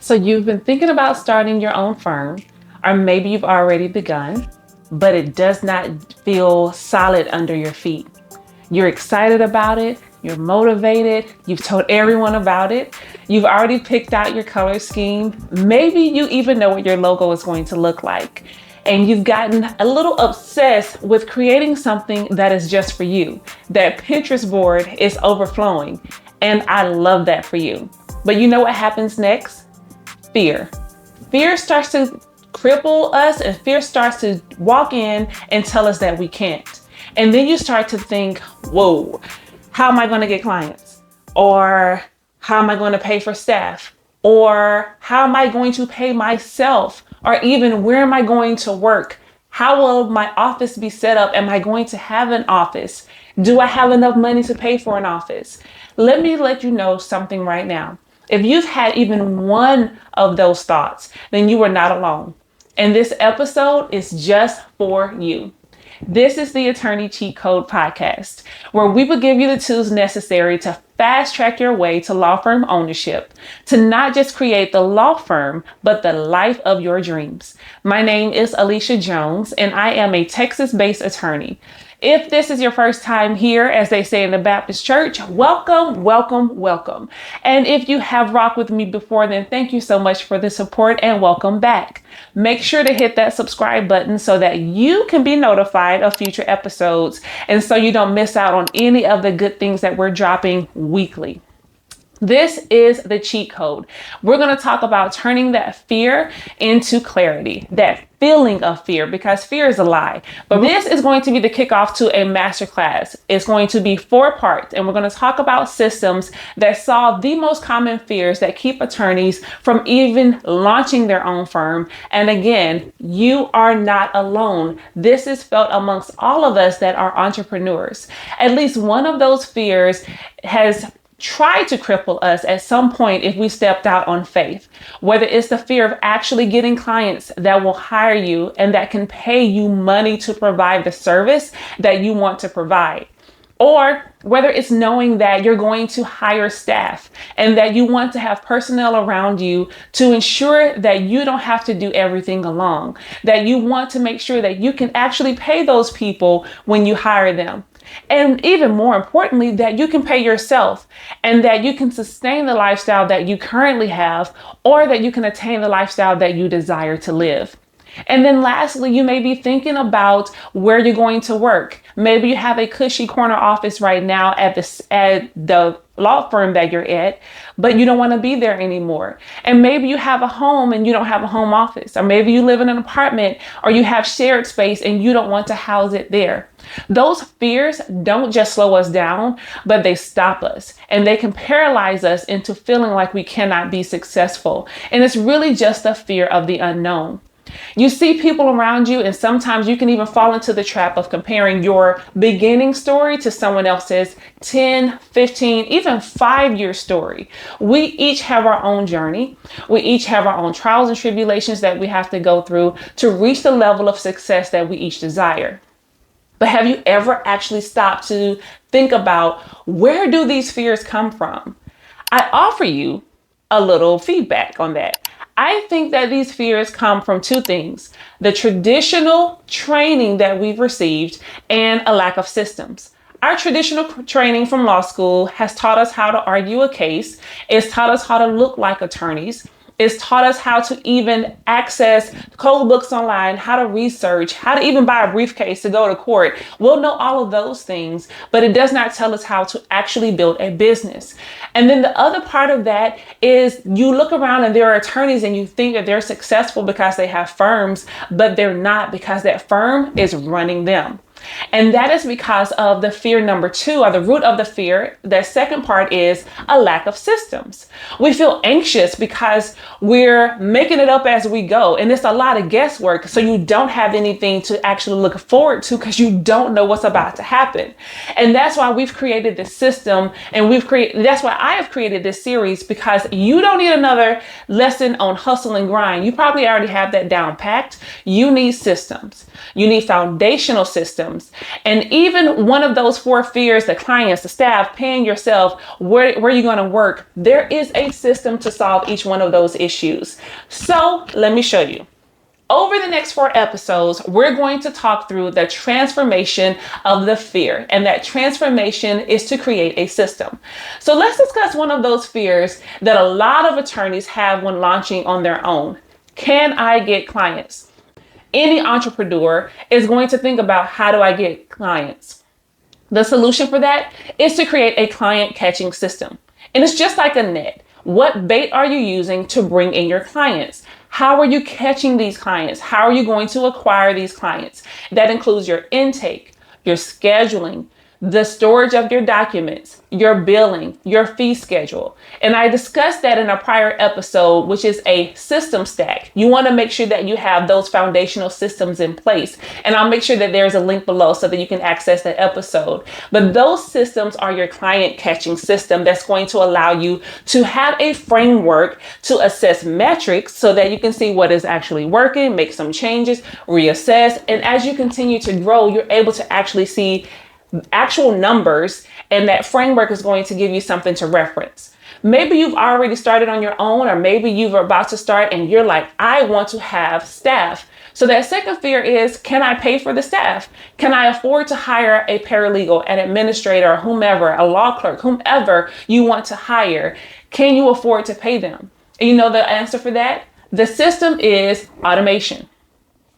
So you've been thinking about starting your own firm, or maybe you've already begun, but it does not feel solid under your feet. You're excited about it, you're motivated, you've told everyone about it, you've already picked out your color scheme, maybe you even know what your logo is going to look like. And you've gotten a little obsessed with creating something that is just for you. That Pinterest board is overflowing. And I love that for you. But you know what happens next? Fear. Fear starts to cripple us, and fear starts to walk in and tell us that we can't. And then you start to think, whoa, how am I going to get clients? Or how am I going to pay for staff? Or how am I going to pay myself? Or even where am I going to work? How will my office be set up? Am I going to have an office? Do I have enough money to pay for an office? Let me let you know something right now. If you've had even one of those thoughts, then you are not alone. And this episode is just for you. This is the Attorney Cheat Code podcast, where we will give you the tools necessary to fast track your way to law firm ownership, to not just create the law firm, but the life of your dreams. My name is Alicia Jones, and I am a Texas-based attorney. If this is your first time here, as they say in the Baptist church, welcome, welcome, welcome. And if you have rocked with me before, then thank you so much for the support and welcome back. Make sure to hit that subscribe button so that you can be notified of future episodes and so you don't miss out on any of the good things that we're dropping weekly. This is the cheat code. We're going to talk about turning that fear into clarity, that feeling of fear, because fear is a lie. But this is going to be the kickoff to a masterclass. It's going to be 4 parts, and we're going to talk about systems that solve the most common fears that keep attorneys from even launching their own firm. And again, you are not alone. This is felt amongst all of us that are entrepreneurs. At least one of those fears has tried to cripple us at some point if we stepped out on faith, whether it's the fear of actually getting clients that will hire you and that can pay you money to provide the service that you want to provide, or whether it's knowing that you're going to hire staff and that you want to have personnel around you to ensure that you don't have to do everything alone, that you want to make sure that you can actually pay those people when you hire them. And even more importantly, that you can pay yourself and that you can sustain the lifestyle that you currently have, or that you can attain the lifestyle that you desire to live. And then lastly, you may be thinking about where you're going to work. Maybe you have a cushy corner office right now at the law firm that you're at, but you don't want to be there anymore. And maybe you have a home and you don't have a home office, or maybe you live in an apartment or you have shared space and you don't want to house it there. Those fears don't just slow us down, but they stop us and they can paralyze us into feeling like we cannot be successful. And it's really just a fear of the unknown. You see people around you, and sometimes you can even fall into the trap of comparing your beginning story to someone else's 10, 15, even 5-year story. We each have our own journey. We each have our own trials and tribulations that we have to go through to reach the level of success that we each desire. But have you ever actually stopped to think about, where do these fears come from? I offer you a little feedback on that. I think that these fears come from 2 things: the traditional training that we've received and a lack of systems. Our traditional training from law school has taught us how to argue a case. It's taught us how to look like attorneys. It's taught us how to even access code books online, how to research, how to even buy a briefcase to go to court. We'll know all of those things, but it does not tell us how to actually build a business. And then the other part of that is, you look around and there are attorneys and you think that they're successful because they have firms, but they're not, because that firm is running them. And that is because of the fear number 2, or the root of the fear. The second part is a lack of systems. We feel anxious because we're making it up as we go. And it's a lot of guesswork. So you don't have anything to actually look forward to because you don't know what's about to happen. And that's why we've created this system, and that's why I have created this series, because you don't need another lesson on hustle and grind. You probably already have that down packed. You need systems. You need foundational systems systems. And even one of those four fears, the clients, the staff, paying yourself, where you're going to work, there is a system to solve each one of those issues. So let me show you. Over the next 4 episodes, we're going to talk through the transformation of the fear, and that transformation is to create a system. So let's discuss one of those fears that a lot of attorneys have when launching on their own. Can I get clients? Any entrepreneur is going to think about, how do I get clients? The solution for that is to create a client catching system. And it's just like a net. What bait are you using to bring in your clients? How are you catching these clients? How are you going to acquire these clients? That includes your intake, your scheduling, the storage of your documents, your billing, your fee schedule. And I discussed that in a prior episode, which is a system stack. You want to make sure that you have those foundational systems in place. And I'll make sure that there's a link below so that you can access that episode. But those systems are your client catching system that's going to allow you to have a framework to assess metrics so that you can see what is actually working, make some changes, reassess. And as you continue to grow, you're able to actually see actual numbers, and that framework is going to give you something to reference. Maybe you've already started on your own, or maybe you're about to start and you're like, I want to have staff. So that second fear is, can I pay for the staff? Can I afford to hire a paralegal, an administrator, whomever, a law clerk, whomever you want to hire? Can you afford to pay them? And you know the answer for that? The system is automation.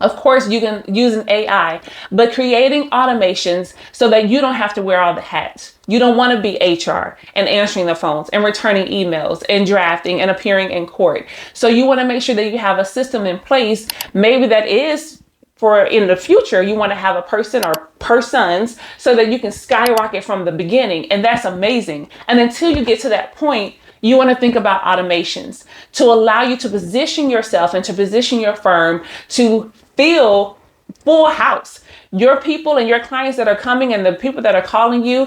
Of course, you can use an AI, but creating automations so that you don't have to wear all the hats. You don't want to be HR and answering the phones and returning emails and drafting and appearing in court. So you want to make sure that you have a system in place. Maybe that is for in the future, you want to have a person or persons so that you can skyrocket from the beginning. And that's amazing. And until you get to that point, you want to think about automations to allow you to position yourself and to position your firm to feel full house. Your people and your clients that are coming and the people that are calling you,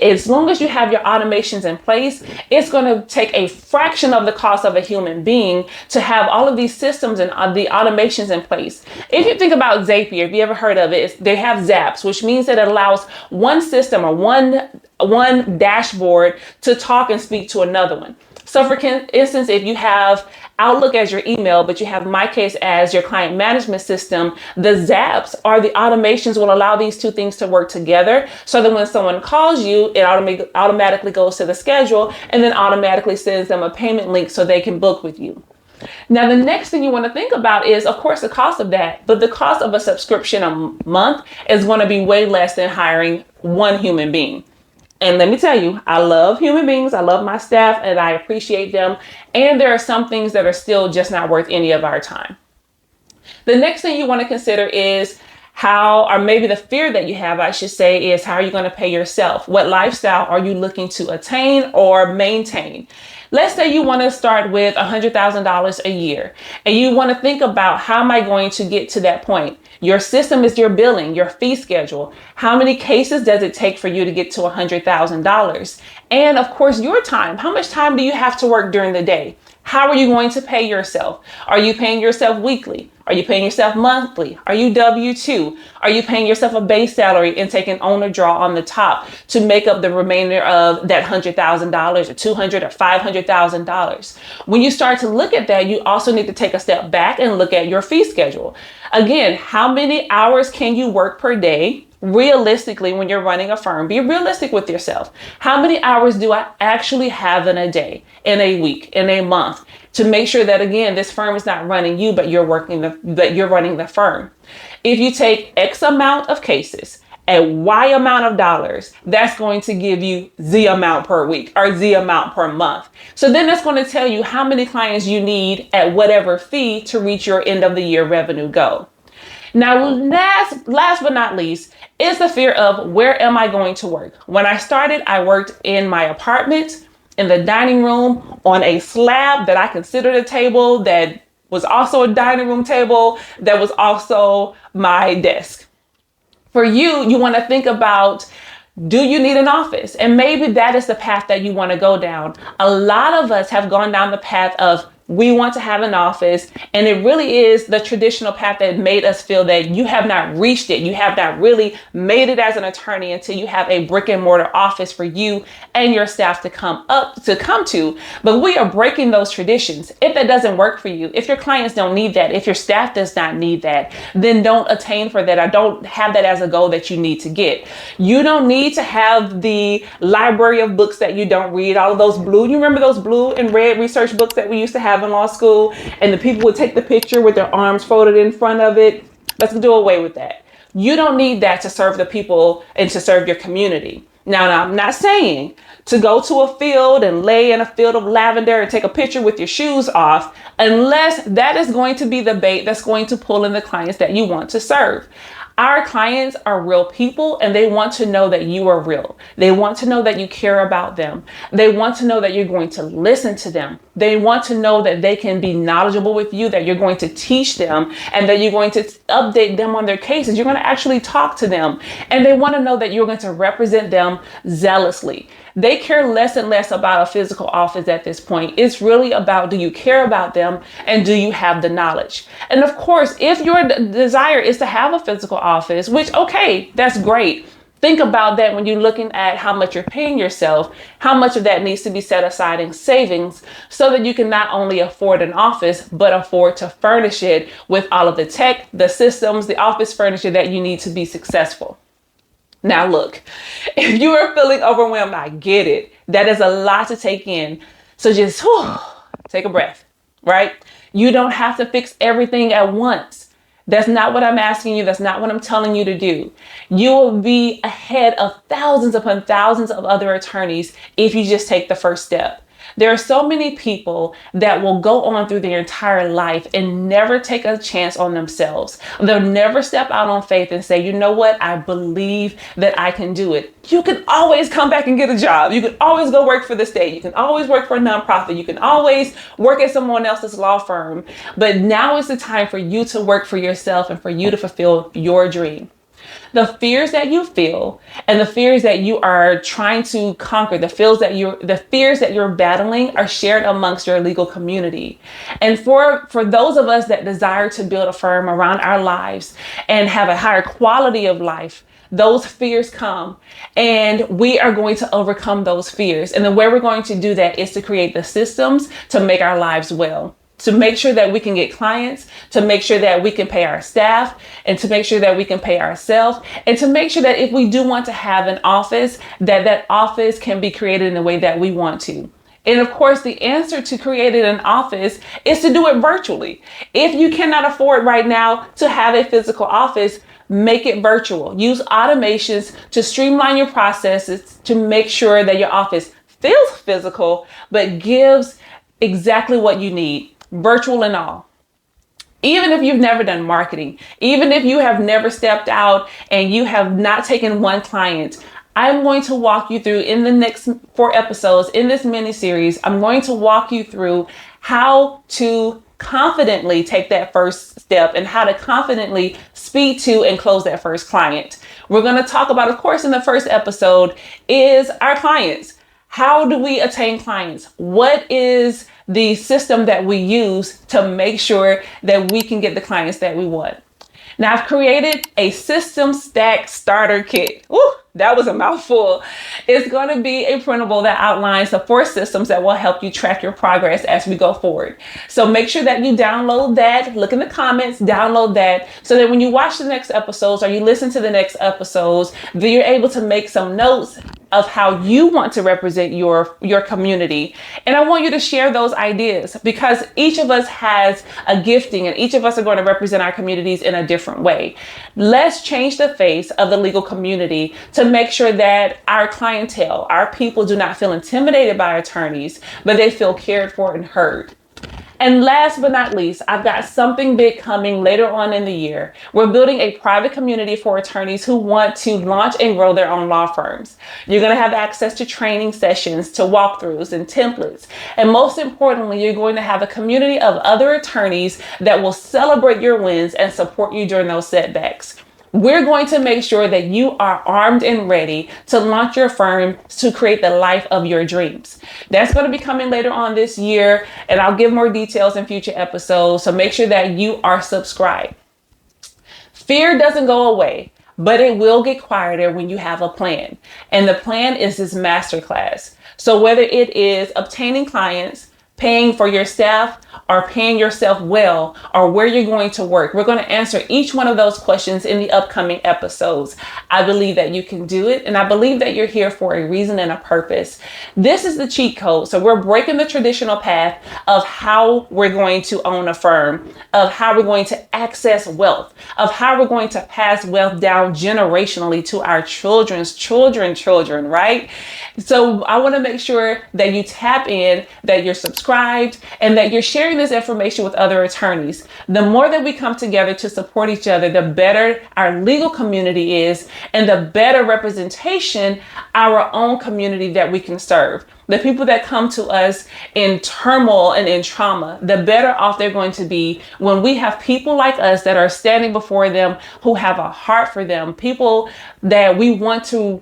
as long as you have your automations in place, it's going to take a fraction of the cost of a human being to have all of these systems and the automations in place. If you think about Zapier, if you ever heard of it, they have Zaps, which means that it allows one system or one dashboard to talk and speak to another one. So for instance, if you have Outlook as your email, but you have MyCase as your client management system, the Zaps or the automations will allow these two things to work together so that when someone calls you, it automatically goes to the schedule and then automatically sends them a payment link so they can book with you. Now, the next thing you want to think about is, of course, the cost of that, but the cost of a subscription a month is going to be way less than hiring one human being. And let me tell you, I love human beings. I love my staff and I appreciate them. And there are some things that are still just not worth any of our time. The next thing you want to consider is how, or maybe the fear that you have, I should say, is how are you going to pay yourself? What lifestyle are you looking to attain or maintain? Let's say you want to start with $100,000 a year and you want to think about, how am I going to get to that point? Your system is your billing, your fee schedule. How many cases does it take for you to get to $100,000? And of course, your time. How much time do you have to work during the day? How are you going to pay yourself? Are you paying yourself weekly? Are you paying yourself monthly? Are you W-2? Are you paying yourself a base salary and taking owner draw on the top to make up the remainder of that $100,000 or $200,000 or $500,000? When you start to look at that, you also need to take a step back and look at your fee schedule. Again, how many hours can you work per day? Realistically, when you're running a firm, be realistic with yourself. How many hours do I actually have in a day, in a week, in a month, to make sure that, again, this firm is not running you, but you're running the firm. If you take X amount of cases at Y amount of dollars, that's going to give you Z amount per week or Z amount per month. So then that's going to tell you how many clients you need at whatever fee to reach your end of the year revenue goal. Now, last but not least, is the fear of, where am I going to work? When I started, I worked in my apartment, in the dining room, on a slab that I considered a table, that was also a dining room table, that was also my desk. For you, you want to think about, do you need an office? And maybe that is the path that you want to go down. A lot of us have gone down the path of We want to have an office, and it really is the traditional path that made us feel that you have not reached it. You have not really made it as an attorney until you have a brick and mortar office for you and your staff to come to. But we are breaking those traditions. If that doesn't work for you, if your clients don't need that, if your staff does not need that, then don't attain for that. I don't have that as a goal that you need to get. You don't need to have the library of books that you don't read, all of those blue. You remember those blue and red research books that we used to have in law school, and the people would take the picture with their arms folded in front of it? Let's do away with that. You don't need that to serve the people and to serve your community. Now, I'm not saying to go to a field and lay in a field of lavender and take a picture with your shoes off, unless that is going to be the bait that's going to pull in the clients that you want to serve. Our clients are real people, and they want to know that you are real. They want to know that you care about them. They want to know that you're going to listen to them. They want to know that they can be knowledgeable with you, that you're going to teach them, and that you're going to update them on their cases. You're going to actually talk to them, and they want to know that you're going to represent them zealously. They care less and less about a physical office at this point. It's really about, do you care about them, and do you have the knowledge? And of course, if your desire is to have a physical office, which, okay, that's great. Think about that when you're looking at how much you're paying yourself, how much of that needs to be set aside in savings so that you can not only afford an office, but afford to furnish it with all of the tech, the systems, the office furniture that you need to be successful. Now, look, if you are feeling overwhelmed, I get it. That is a lot to take in. So just take a breath, right? You don't have to fix everything at once. That's not what I'm asking you. That's not what I'm telling you to do. You will be ahead of thousands upon thousands of other attorneys if you just take the first step. There are so many people that will go on through their entire life and never take a chance on themselves. They'll never step out on faith and say, you know what? I believe that I can do it. You can always come back and get a job. You can always go work for the state. You can always work for a nonprofit. You can always work at someone else's law firm. But now is the time for you to work for yourself and for you to fulfill your dream. The fears that you feel and the fears that you are trying to conquer, the fears that you're battling are shared amongst your legal community. And for those of us that desire to build a firm around our lives and have a higher quality of life, those fears come, and we are going to overcome those fears. And the way we're going to do that is to create the systems to make our lives well, to make sure that we can get clients, to make sure that we can pay our staff, and to make sure that we can pay ourselves, and to make sure that if we do want to have an office, that office can be created in the way that we want to. And of course, the answer to creating an office is to do it virtually. If you cannot afford right now to have a physical office, make it virtual. Use automations to streamline your processes to make sure that your office feels physical, but gives exactly what you need, virtual and all. Even if you've never done marketing, even if you have never stepped out and you have not taken one client, I'm going to walk you through in the next 4 episodes in this mini series. I'm going to walk you through how to confidently take that first step and how to confidently speak to and close that first client. We're going to talk about, of course, in the first episode is our clients. How do we attain clients? What is the system that we use to make sure that we can get the clients that we want? Now, I've created a system stack starter kit. Woo, that was a mouthful. It's going to be a printable that outlines the 4 systems that will help you track your progress as we go forward. So make sure that you download that, look in the comments, download that, so that when you watch the next episodes or you listen to the next episodes, that you're able to make some notes of how you want to represent your community. And I want you to share those ideas, because each of us has a gifting and each of us are going to represent our communities in a different way. Let's change the face of the legal community to make sure that our clientele, our people, do not feel intimidated by attorneys, but they feel cared for and heard. And last but not least, I've got something big coming later on in the year. We're building a private community for attorneys who want to launch and grow their own law firms. You're going to have access to training sessions, to walkthroughs and templates. And most importantly, you're going to have a community of other attorneys that will celebrate your wins and support you during those setbacks. We're going to make sure that you are armed and ready to launch your firm to create the life of your dreams. That's going to be coming later on this year, and I'll give more details in future episodes. So make sure that you are subscribed. Fear doesn't go away, but it will get quieter when you have a plan. And the plan is this masterclass. So whether it is obtaining clients, paying for your staff, or paying yourself well, or where you're going to work, we're going to answer each one of those questions in the upcoming episodes. I believe that you can do it, and I believe that you're here for a reason and a purpose. This is the cheat code. So we're breaking the traditional path of how we're going to own a firm, of how we're going to access wealth, of how we're going to pass wealth down generationally to our children's children, right? So I want to make sure that you tap in, that you're subscribed, and that you're sharing this information with other attorneys. The more that we come together to support each other, the better our legal community is, and the better representation our own community that we can serve. The people that come to us in turmoil and in trauma, the better off they're going to be when we have people like us that are standing before them who have a heart for them, people that we want to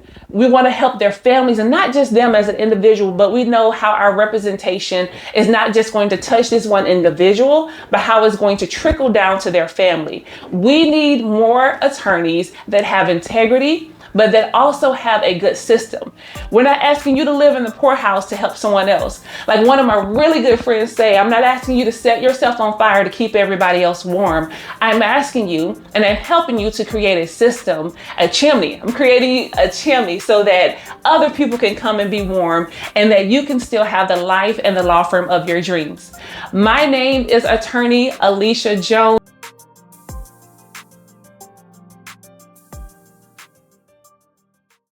help their families, and not just them as an individual, but we know how our representation is not just going to touch this one individual, but how it's going to trickle down to their family. We need more attorneys that have integrity, but that also have a good system. We're not asking you to live in the poorhouse to help someone else. Like one of my really good friends say, I'm not asking you to set yourself on fire to keep everybody else warm. I'm asking you, and I'm helping you to create a system, a chimney. I'm creating a chimney so that other people can come and be warm, and that you can still have the life and the law firm of your dreams. My name is Attorney Alicia Jones.